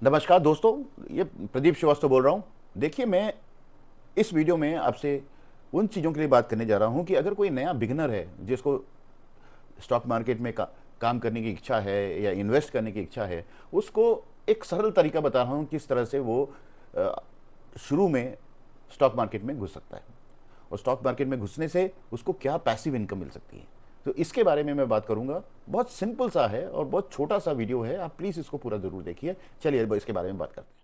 नमस्कार दोस्तों, ये प्रदीप श्रीवास्तव बोल रहा हूँ। देखिए, मैं इस वीडियो में आपसे उन चीज़ों के लिए बात करने जा रहा हूँ कि अगर कोई नया बिगिनर है जिसको स्टॉक मार्केट में काम करने की इच्छा है या इन्वेस्ट करने की इच्छा है, उसको एक सरल तरीका बता रहा हूँ किस तरह से वो अ, शुरू में स्टॉक मार्केट में घुस सकता है और स्टॉक मार्केट में घुसने से उसको क्या पैसिव इनकम मिल सकती है। तो इसके बारे में मैं बात करूंगा। बहुत सिंपल सा है और बहुत छोटा सा वीडियो है, आप प्लीज़ इसको पूरा ज़रूर देखिए। चलिए अब इसके बारे में बात करते हैं।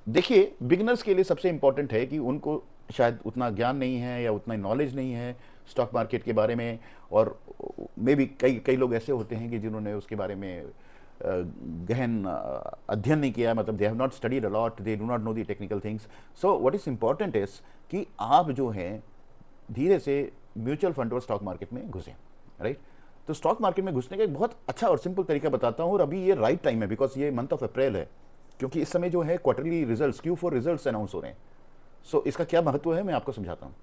देखिए, बिगिनर्स के लिए सबसे इंपॉर्टेंट है कि उनको शायद उतना ज्ञान नहीं है या उतना नॉलेज नहीं है स्टॉक मार्केट के बारे में। और मे भी कई कई लोग ऐसे होते हैं कि जिन्होंने उसके बारे में गहन अध्ययन नहीं किया, मतलब they have not studied a lot, they do not know the technical things. So what is important is कि आप जो हैं धीरे से म्यूचुअल फंड और स्टॉक मार्केट में घुसें, राइट। तो स्टॉक मार्केट में घुसने का एक बहुत अच्छा और सिंपल तरीका बताता हूँ, और अभी ये राइट टाइम है बिकॉज ये मंथ ऑफ अप्रैल है, क्योंकि इस समय जो है quarterly results Q4 results announce हो रहे हैं। सो इसका क्या महत्व है मैं आपको समझाता हूँ।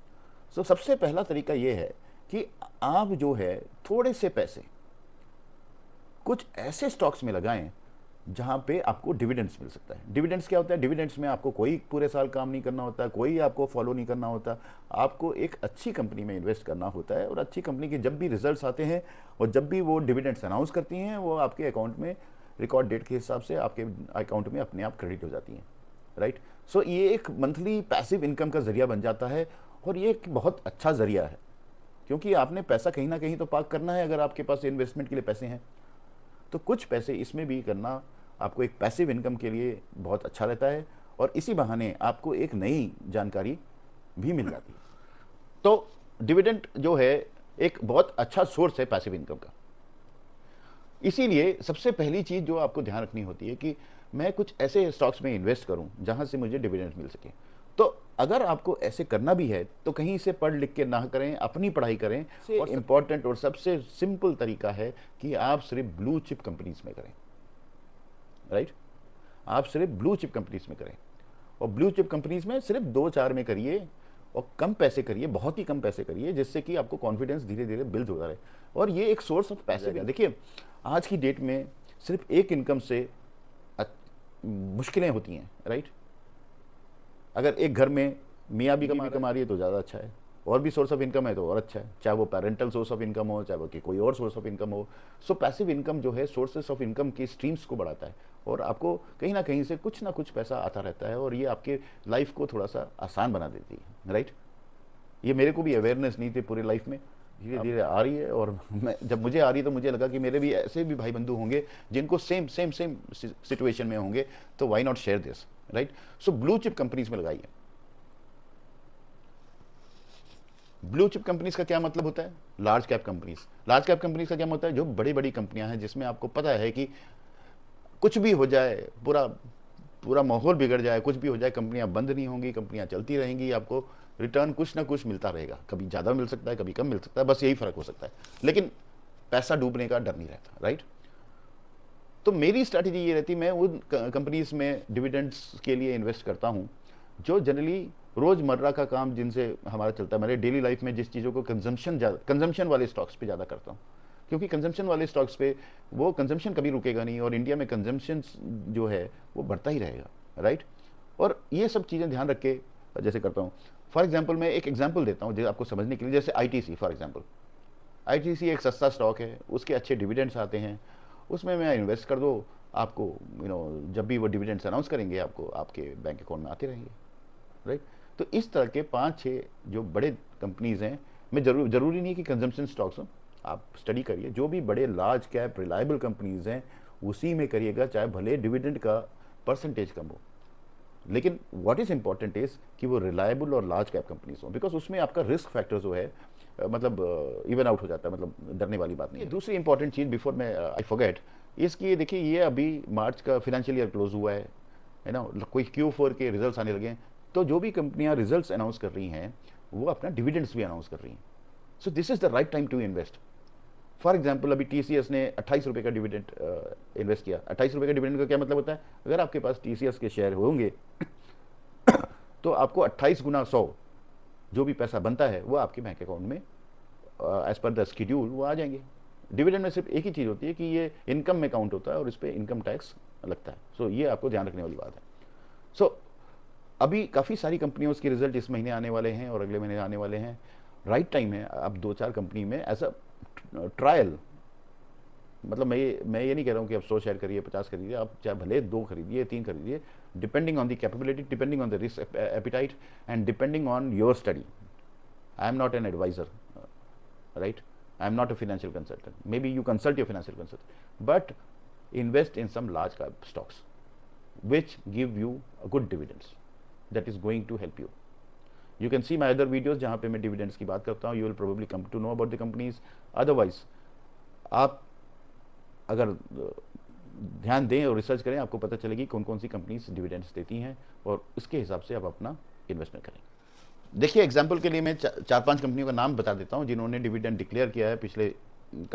सो सबसे पहला तरीका ये है कि आप जो है थोड़े से पैसे कुछ ऐसे स्टॉक्स में लगाएं जहां पे आपको डिविडेंड्स मिल सकता है। डिविडेंड्स क्या होता है? डिविडेंड्स में आपको कोई पूरे साल काम नहीं करना होता, कोई आपको फॉलो नहीं करना होता। आपको एक अच्छी कंपनी में इन्वेस्ट करना होता है और अच्छी कंपनी के जब भी रिजल्ट्स आते हैं और जब भी वो डिविडेंड्स अनाउंस करती हैं, वो आपके अकाउंट में रिकॉर्ड डेट के हिसाब से आपके अकाउंट में अपने आप क्रेडिट हो जाती हैं, राइट। सो ये एक मंथली पैसिव इनकम का जरिया बन जाता है और ये एक बहुत अच्छा जरिया है, क्योंकि आपने पैसा कहीं ना कहीं तो पार्क करना है। अगर आपके पास इन्वेस्टमेंट के लिए पैसे हैं तो कुछ पैसे इसमें भी करना आपको एक पैसिव इनकम के लिए बहुत अच्छा रहता है, और इसी बहाने आपको एक नई जानकारी भी मिल जाती है। तो डिविडेंड जो है एक बहुत अच्छा सोर्स है पैसिव इनकम का। इसीलिए सबसे पहली चीज़ जो आपको ध्यान रखनी होती है कि मैं कुछ ऐसे स्टॉक्स में इन्वेस्ट करूं जहां से मुझे डिविडेंड मिल सके। तो अगर आपको ऐसे करना भी है तो कहीं से पढ़ लिख के ना करें, अपनी पढ़ाई करें। और इम्पॉर्टेंट और सबसे सिंपल तरीका है कि आप सिर्फ ब्लू चिप कंपनीज में करें, राइट। आप सिर्फ ब्लू चिप कंपनीज में करें, और ब्लू चिप कंपनीज में सिर्फ 2-4 में करिए और कम पैसे करिए, बहुत ही कम पैसे करिए, जिससे कि आपको कॉन्फिडेंस धीरे धीरे बिल्ड होता रहे और ये एक सोर्स ऑफ पैसे है। देखिए, आज की डेट में सिर्फ एक इनकम से मुश्किलें होती हैं, राइट। अगर एक घर में मियाँ भी कमा रही है तो ज़्यादा अच्छा है, और भी सोर्स ऑफ इनकम है तो और अच्छा है, चाहे वो पेरेंटल सोर्स ऑफ इनकम हो, चाहे वो कि कोई और सोर्स ऑफ इनकम हो। सो पैसिव इनकम जो है सोर्सेस ऑफ इनकम की स्ट्रीम्स को बढ़ाता है और आपको कहीं ना कहीं से कुछ ना कुछ पैसा आता रहता है, और ये आपके लाइफ को थोड़ा सा आसान बना देती है, राइट। ये मेरे को भी अवेयरनेस नहीं थी पूरी लाइफ में, धीरे धीरे आ रही है। और मैं जब मुझे आ रही तो मुझे लगा कि मेरे भी ऐसे भी भाई बंधु होंगे जिनको सेम सेम सेम सिचुएशन में होंगे, तो why not share this, right. So blue chip companies में लगाइए। ब्लू चिप कंपनीज का क्या मतलब होता है? Large cap companies. Large cap companies का क्या होता है? जो बड़ी बड़ी कंपनियां हैं जिसमें आपको पता है कि कुछ भी हो जाए, पूरा पूरा माहौल बिगड़ जाए, कुछ भी हो जाए, कंपनियां बंद नहीं होंगी, कंपनियां चलती रहेंगी, आपको रिटर्न कुछ ना कुछ मिलता रहेगा। कभी ज़्यादा मिल सकता है, कभी कम मिल सकता है, बस यही फर्क हो सकता है, लेकिन पैसा डूबने का डर नहीं रहता, राइट। तो मेरी स्ट्रैटेजी ये रहती, मैं उन कंपनीज में डिविडेंड्स के लिए इन्वेस्ट करता हूँ जो जनरली रोज़मर्रा का काम जिनसे हमारा चलता है। मेरे डेली लाइफ में जिस चीज़ों को कंजम्पशन वाले स्टॉक्स पे ज़्यादा करता हूँ, क्योंकि कंजम्पशन वाले स्टॉक्स पे वो कंजम्पशन कभी रुकेगा नहीं, और इंडिया में कंजम्पशन जो है वो बढ़ता ही रहेगा, राइट। और ये सब चीज़ें ध्यान रख के जैसे करता हूँ। फॉर एग्जाम्पल, मैं एक एग्जाम्पल देता हूँ जो आपको समझने के लिए। जैसे ITC फॉर एग्जाम्पल, ITC एक सस्ता स्टॉक है, उसके अच्छे डिविडेंड्स आते हैं, उसमें मैं इन्वेस्ट कर दो, आपको जब भी वो डिविडेंड्स अनाउंस करेंगे आपको आपके बैंक अकाउंट में आते रहेंगे, राइट। तो इस तरह के 5-6 जो बड़े कंपनीज हैं, मैं जरूरी नहीं कि कंजम्पशन स्टॉक्स हों, आप स्टडी करिए, जो भी बड़े लार्ज कैप रिलायबल कंपनीज हैं उसी में करिएगा, चाहे भले डिविडेंड का परसेंटेज कम हो, लेकिन व्हाट इज इंपॉर्टेंट इज कि वो रिलायबल और लार्ज कैप कंपनीज हो, बिकॉज उसमें आपका रिस्क फैक्टर जो है मतलब इवन आउट हो जाता है, मतलब डरने वाली बात नहीं है। दूसरी इंपॉर्टेंट चीज़ बिफोर मैं आई फॉरगेट, इसकी देखिए, ये अभी मार्च का फाइनेंशियल ईयर क्लोज हुआ है ना, कोई Q4 के रिजल्ट्स आने लगे हैं, तो जो भी कंपनियां रिजल्ट्स अनाउंस कर रही हैं वो अपना डिविडेंड्स भी अनाउंस कर रही हैं। So this is the right time to invest. For example, अभी TCS ने 28 रुपये का डिविडेंड इन्वेस्ट किया। 28 रुपये का डिविडेंड का क्या मतलब होता है? अगर आपके पास TCS के शेयर होंगे तो आपको 28 गुना 100 जो भी पैसा बनता है वो आपके बैंक अकाउंट में एज पर द शेड्यूल वो आ जाएंगे, डिविडेंड में सिर्फ एक ही चीज़ होती है कि ये इनकम में काउंट होता है और इस पर इनकम टैक्स लगता है। सो ये आपको ध्यान रखने वाली बात है। सो अभी काफ़ी सारी कंपनियों के रिजल्ट इस महीने आने वाले हैं और अगले महीने आने वाले हैं। राइट टाइम है आप 2-4 कंपनी में एज अ ट्रायल, मतलब मैं ये नहीं कह रहा हूँ कि आप 100 शेयर करिए, 50 खरीदिए, आप चाहे भले 2 खरीदिए, 3 खरीदिए, depending on the capability, depending on the risk appetite and depending on your study. I am not an advisor, right? I am not a financial consultant. Maybe you consult your financial consultant, but invest in some large cap stocks which give you a good dividends that is going to help you. You can see my other videos जहाँ पे मैं dividends की बात करता हूँ. You will probably come to know about the companies. Otherwise, आप अगर ध्यान दें और रिसर्च करें, आपको पता चलेगी कौन कौन सी कंपनीज डिविडेंड्स देती हैं और उसके हिसाब से आप अपना इन्वेस्टमेंट करें। देखिए, एग्जाम्पल के लिए मैं 4-5 कंपनियों का नाम बता देता हूँ जिन्होंने डिविडेंड डिक्लेयर किया है पिछले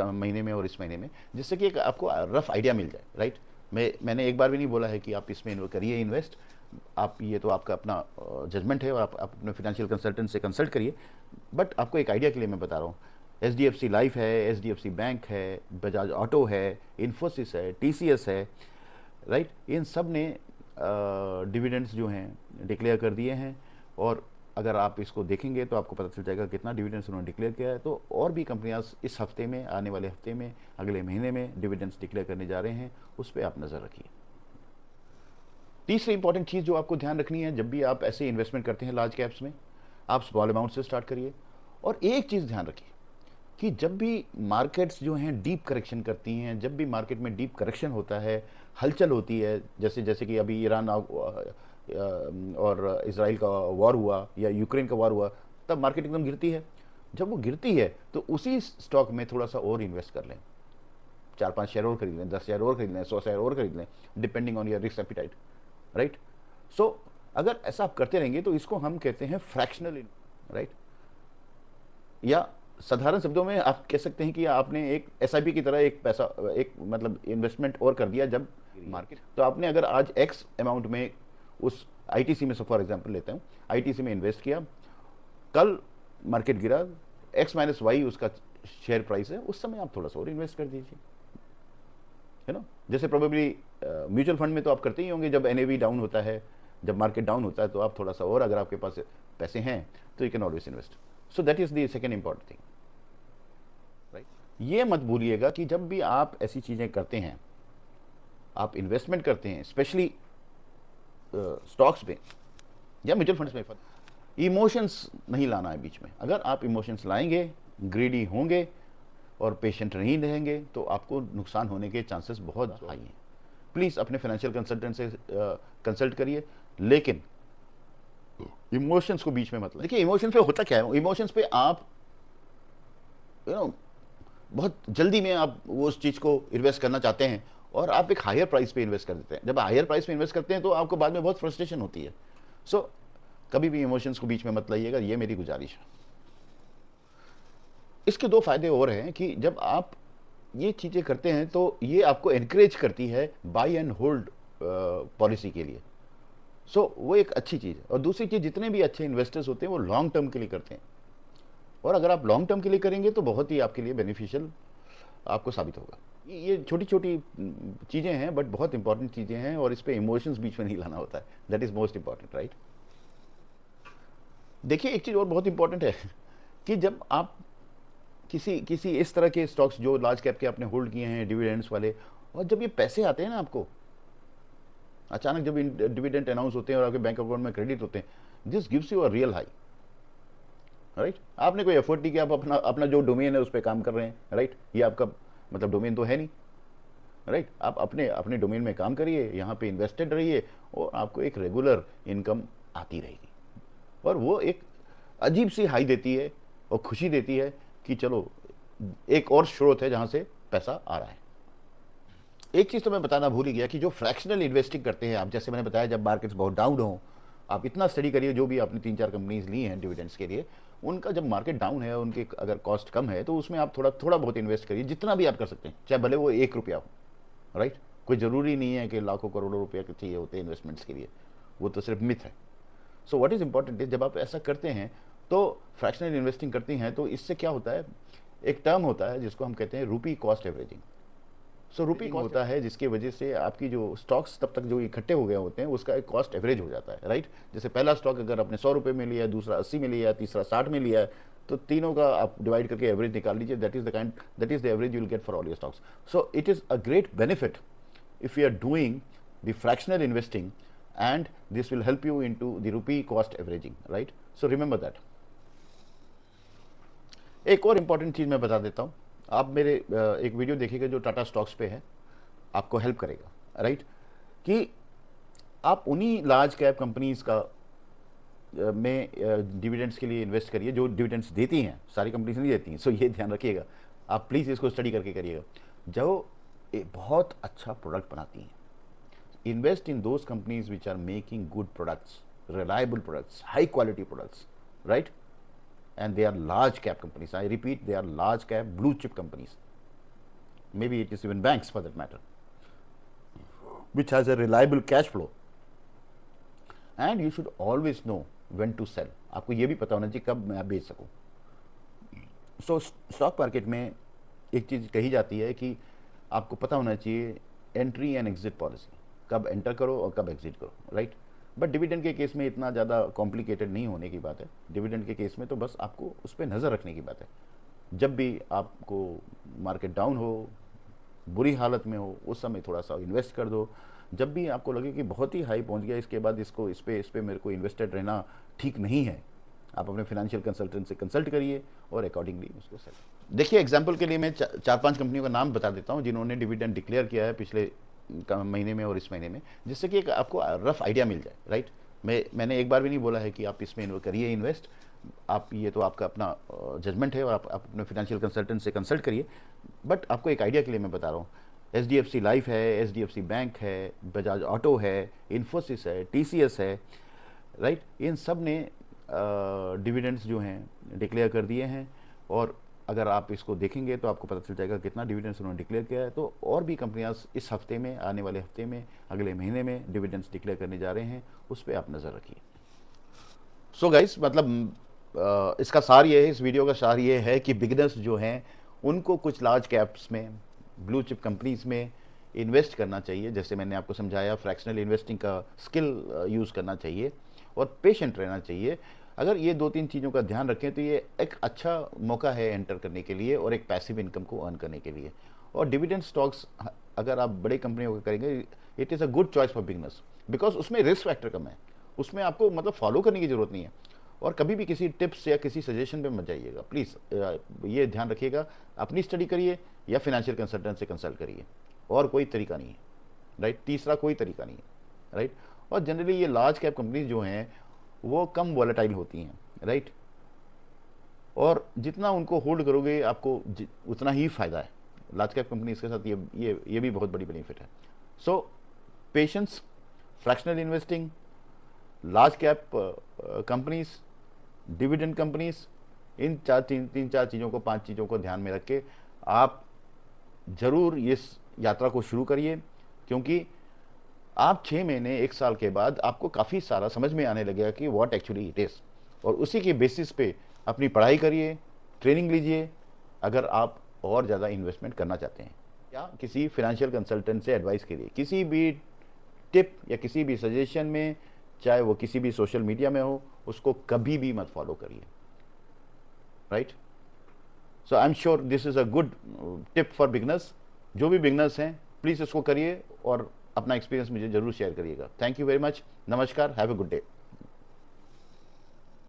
महीने में और इस महीने में, जिससे कि एक आपको रफ आइडिया मिल जाए, राइट? मैंने एक बार भी नहीं बोला है कि आप इसमें करिए इन्वेस्ट, आप ये तो आपका अपना जजमेंट है और आप अपने फाइनेंशियल कंसल्टेंट से कंसल्ट करिए, बट आपको एक आइडिया के लिए मैं बता रहा हूँ। HDFC लाइफ है, HDFC बैंक है, बजाज ऑटो है, इन्फोसिस है, TCS है, राइट? इन सब ने डिविडेंड्स जो हैं डिक्लेयर कर दिए हैं और अगर आप इसको देखेंगे तो आपको पता चल जाएगा कितना डिविडेंड्स उन्होंने डिक्लेयर किया है। तो और भी कंपनियां इस हफ्ते में, आने वाले हफ्ते में, अगले महीने में डिविडेंड्स डिक्लेयर करने जा रहे हैं, उस पर आप नज़र रखिए। तीसरी इंपॉर्टेंट चीज़ जो आपको ध्यान रखनी है, जब भी आप ऐसे इन्वेस्टमेंट करते हैं लार्ज कैप्स में, आप स्मॉल अमाउंट से स्टार्ट करिए। और एक चीज़ ध्यान रखिए कि जब भी मार्केट्स जो हैं डीप करेक्शन करती हैं, जब भी मार्केट में डीप करेक्शन होता है, हलचल होती है, जैसे कि अभी ईरान और इसराइल का वॉर हुआ या यूक्रेन का वॉर हुआ, तब मार्केट एकदम गिरती है। जब वो गिरती है तो उसी स्टॉक में थोड़ा सा और इन्वेस्ट कर लें, 4-5 शेयर और खरीद लें, 10 शेयर और खरीद लें, 100 शेयर और खरीद लें, depending on your risk appetite, right? So अगर ऐसा आप करते रहेंगे तो इसको हम कहते हैं फ्रैक्शनल, राइट? या साधारण शब्दों में आप कह सकते हैं कि आपने एक SIP की तरह एक पैसा, एक मतलब इन्वेस्टमेंट और कर दिया जब मार्केट, तो आपने अगर आज X अमाउंट में उस ITC में, फॉर एग्जांपल लेते हैं, ITC में इन्वेस्ट किया, कल मार्केट गिरा, X-Y उसका शेयर प्राइस है, उस समय आप थोड़ा सा और इन्वेस्ट कर दीजिए, है ना? जैसे प्रोबेबली म्यूचुअल फंड में तो आप करते ही होंगे, जब NAV डाउन होता है, जब मार्केट डाउन होता है, तो आप थोड़ा सा और, अगर आपके पास पैसे हैं तो you can always invest. So that is the second important thing, right? ये मत भूलिएगा कि जब भी आप ऐसी चीज़ें करते हैं, आप इन्वेस्टमेंट करते हैं, स्पेशली स्टॉक्स में या म्यूचुअल फंड्स में, इमोशंस नहीं लाना है बीच में। अगर आप इमोशंस लाएंगे, ग्रीडी होंगे और पेशेंट नहीं रहेंगे, तो आपको नुकसान होने के चांसेस बहुत हाई हैं। प्लीज़ अपने फाइनेंशियल कंसल्टेंट से कंसल्ट करिए, लेकिन इमोशंस को बीच में मत लाइए। देखिए, इमोशंस पे होता क्या है, इमोशंस पे आप बहुत जल्दी में आप वो उस चीज़ को इन्वेस्ट करना चाहते हैं और आप एक हायर प्राइस पे इन्वेस्ट कर देते हैं। जब हायर प्राइस पे इन्वेस्ट करते हैं तो आपको बाद में बहुत फ्रस्ट्रेशन होती है। सो कभी भी इमोशंस को बीच में मत लाइएगा, ये मेरी गुजारिश है। इसके 2 फायदे और हैं कि जब आप ये चीज़ें करते हैं तो ये आपको एनकरेज करती है बाय एंड होल्ड पॉलिसी के लिए। सो वो एक अच्छी चीज़ है। और दूसरी चीज़, जितने भी अच्छे इन्वेस्टर्स होते हैं वो लॉन्ग टर्म के लिए करते हैं, और अगर आप लॉन्ग टर्म के लिए करेंगे तो बहुत ही आपके लिए बेनिफिशियल आपको साबित होगा। ये छोटी छोटी चीज़ें हैं, बट बहुत इंपॉर्टेंट चीज़ें हैं, और इस पे इमोशंस बीच में नहीं लाना होता है। That is most important, right? देखिए, एक चीज़ और बहुत इंपॉर्टेंट है कि जब आप किसी इस तरह के स्टॉक्स जो लार्ज कैप के आपने होल्ड किए हैं, डिविडेंड्स वाले, और जब ये पैसे आते हैं ना आपको अचानक, जब डिविडेंड अनाउंस होते हैं और आपके बैंक अकाउंट में क्रेडिट होते हैं, this gives you a real high, right? आपने कोई एफर्ट नहीं किया, आप अपना जो डोमेन है उस पर काम कर रहे हैं, राइट? ये आपका मतलब डोमेन तो है नहीं, राइट? आप अपने डोमेन में काम करिए, यहाँ पे इन्वेस्टेड रहिए, और आपको एक रेगुलर इनकम आती रहेगी, और वो एक अजीब सी हाई देती है और खुशी देती है कि चलो एक और स्रोत है जहाँ से पैसा आ रहा है। एक चीज़ तो मैं बताना भूल ही गया कि जो फ्रैक्शनल इन्वेस्टिंग करते हैं आप, जैसे मैंने बताया, जब मार्केट्स बहुत डाउन हो, आप इतना स्टडी करिए, जो भी आपने 3-4 कंपनीज ली हैं डिविडेंड्स के लिए, उनका जब मार्केट डाउन है, उनके अगर कॉस्ट कम है, तो उसमें आप थोड़ा बहुत इन्वेस्ट करिए, जितना भी आप कर सकते हैं, चाहे भले वो 1 रुपया हो, राइट? कोई ज़रूरी नहीं है कि लाखों करोड़ों रुपये चाहिए होते हैं इन्वेस्टमेंट्स के लिए, वो तो सिर्फ मिथ है। सो व्हाट इज़ इंपॉर्टेंट है, जब आप ऐसा करते हैं तो फ्रैक्शनल इन्वेस्टिंग करती हैं, तो इससे क्या होता है, एक टर्म होता है जिसको हम कहते हैं रूपी कॉस्ट एवरेजिंग। सो रूपी कॉस्ट होता है जिसकी वजह से आपकी जो स्टॉक्स तब तक जो इकट्ठे हो गए होते हैं उसका एक कॉस्ट एवरेज हो जाता है, राइट। जैसे पहला स्टॉक अगर आपने 100 रुपये में लिया, दूसरा 80 में लिया, तीसरा 60 में लिया, तो तीनों का आप डिवाइड करके एवरेज निकाल लीजिए। That is the average you will get for all your stocks. So it is a great benefit if you are doing the fractional investing, and this will help you into the rupee cost averaging, right? So remember that. एक और important चीज़ मैं बता देता हूँ, आप मेरे एक video देखिएगा जो टाटा स्टॉक्स पे है, आपको हेल्प करेगा, राइट, कि आप उन्हीं लार्ज कैप कंपनीज का में डिविडेंड्स के लिए इन्वेस्ट करिए जो डिविडेंड्स देती हैं। सारी कंपनीज नहीं देती हैं, सो ये ध्यान रखिएगा, आप प्लीज़ इसको स्टडी करके करिएगा। जो बहुत अच्छा प्रोडक्ट बनाती हैं, invest in those companies which are making good products, reliable products, high quality products, right, and they are large cap companies. I repeat, they are large cap blue chip companies. Maybe it is even banks for that matter, which has a reliable cash flow. And you should always know when to sell. आपको ये भी पता होना चाहिए कब मैं बेच सकूँ। सो स्टॉक मार्केट में एक चीज़ कही जाती है कि आपको पता होना चाहिए एंट्री एंड एग्जिट पॉलिसी, कब एंटर करो और कब एग्जिट करो, राइट। बट डिविडेंड के केस में इतना ज़्यादा कॉम्प्लिकेटेड नहीं होने की बात है। डिविडेंड के केस में तो बस आपको उस पर नज़र रखने की बात है। जब भी आपको मार्केट डाउन हो, बुरी हालत में हो, उस समय थोड़ा सा इन्वेस्ट कर दो। जब भी आपको लगे कि बहुत ही हाई पहुंच गया, इसके बाद इस पे मेरे को इन्वेस्टेड रहना ठीक नहीं है, आप अपने फाइनेंशियल कंसल्टेंट से कंसल्ट करिए और अकॉर्डिंगली उसको सेल। देखिए, एग्जांपल के लिए मैं 4-5 कंपनियों का नाम बता देता हूँ जिन्होंने डिविडेंड डिक्लेयर किया है पिछले महीने में और इस महीने में, जिससे कि एक आपको रफ आइडिया मिल जाए, राइट। मैंने एक बार भी नहीं बोला है कि आप इसमें करिए इन्वेस्ट, आप ये तो आपका अपना जजमेंट है और आप अपने फाइनेंशियल कंसल्टेंट से कंसल्ट करिए। बट आपको एक आइडिया के लिए मैं बता रहा हूँ, HDFC लाइफ है, HDFC बैंक है, बजाज ऑटो है, इन्फोसिस है, TCS है, राइट। इन सब ने डिविडेंड्स जो हैं डिक्लेयर कर दिए हैं, और अगर आप इसको देखेंगे तो आपको पता चल जाएगा कितना डिविडेंड्स उन्होंने डिक्लेयर किया है। तो और भी कंपनियां इस हफ्ते में, आने वाले हफ्ते में, अगले महीने में डिविडेंड्स डिक्लेयर करने जा रहे हैं, उस पर आप नज़र रखिए। सो गाइस, मतलब इसका सार ये है, इस वीडियो का सार ये है कि बिगिनर्स जो हैं उनको कुछ लार्ज कैप्स में, ब्लू चिप कंपनीज में इन्वेस्ट करना चाहिए। जैसे मैंने आपको समझाया, फ्रैक्शनल इन्वेस्टिंग का स्किल यूज़ करना चाहिए और पेशेंट रहना चाहिए। अगर ये 2-3 चीज़ों का ध्यान रखें तो ये एक अच्छा मौका है एंटर करने के लिए और एक पैसिव इनकम को अर्न करने के लिए। और डिविडेंड स्टॉक्स अगर आप बड़े कंपनियों को करेंगे, it is a good choice for beginners, because उसमें रिस्क फैक्टर कम है, उसमें आपको मतलब फॉलो करने की ज़रूरत नहीं है। और कभी भी किसी टिप्स या किसी सजेशन पे मत जाइएगा, प्लीज़ ये ध्यान रखिएगा। अपनी स्टडी करिए या फिनेंशियल कंसल्टेंट से कंसल्ट करिए, और कोई तरीका नहीं है, राइट। तीसरा कोई तरीका नहीं है, राइट। और जनरली ये लार्ज कैप कंपनीज जो हैं वो कम वॉलेटाइल होती हैं, राइट। और जितना उनको होल्ड करोगे आपको उतना ही फ़ायदा है। लार्ज कैप कंपनीज के साथ ये भी बहुत बड़ी बेनिफिट है। So patience, fractional investing, large cap companies, dividend companies, इन 3-4 चीज़ों को, 5 चीज़ों को ध्यान में रख के आप ज़रूर इस यात्रा को शुरू करिए, क्योंकि आप 6 महीने 1 साल के बाद आपको काफ़ी सारा समझ में आने लगेगा कि व्हाट एक्चुअली इट इज़। और उसी के बेसिस पे अपनी पढ़ाई करिए, ट्रेनिंग लीजिए, अगर आप और ज़्यादा इन्वेस्टमेंट करना चाहते हैं, या किसी फाइनेंशियल कंसल्टेंट से एडवाइस के लिए किसी भी टिप या किसी भी सजेशन में, चाहे वो किसी भी सोशल मीडिया में हो, उसको कभी भी मत फॉलो करिए, right. So I am sure this is a good tip for beginners. जो भी बिगनर्स हैं प्लीज़ इसको करिए और अपना एक्सपीरियंस मुझे ज़रूर शेयर करिएगा। Thank you very much. नमस्कार, हैव ए गुड डे।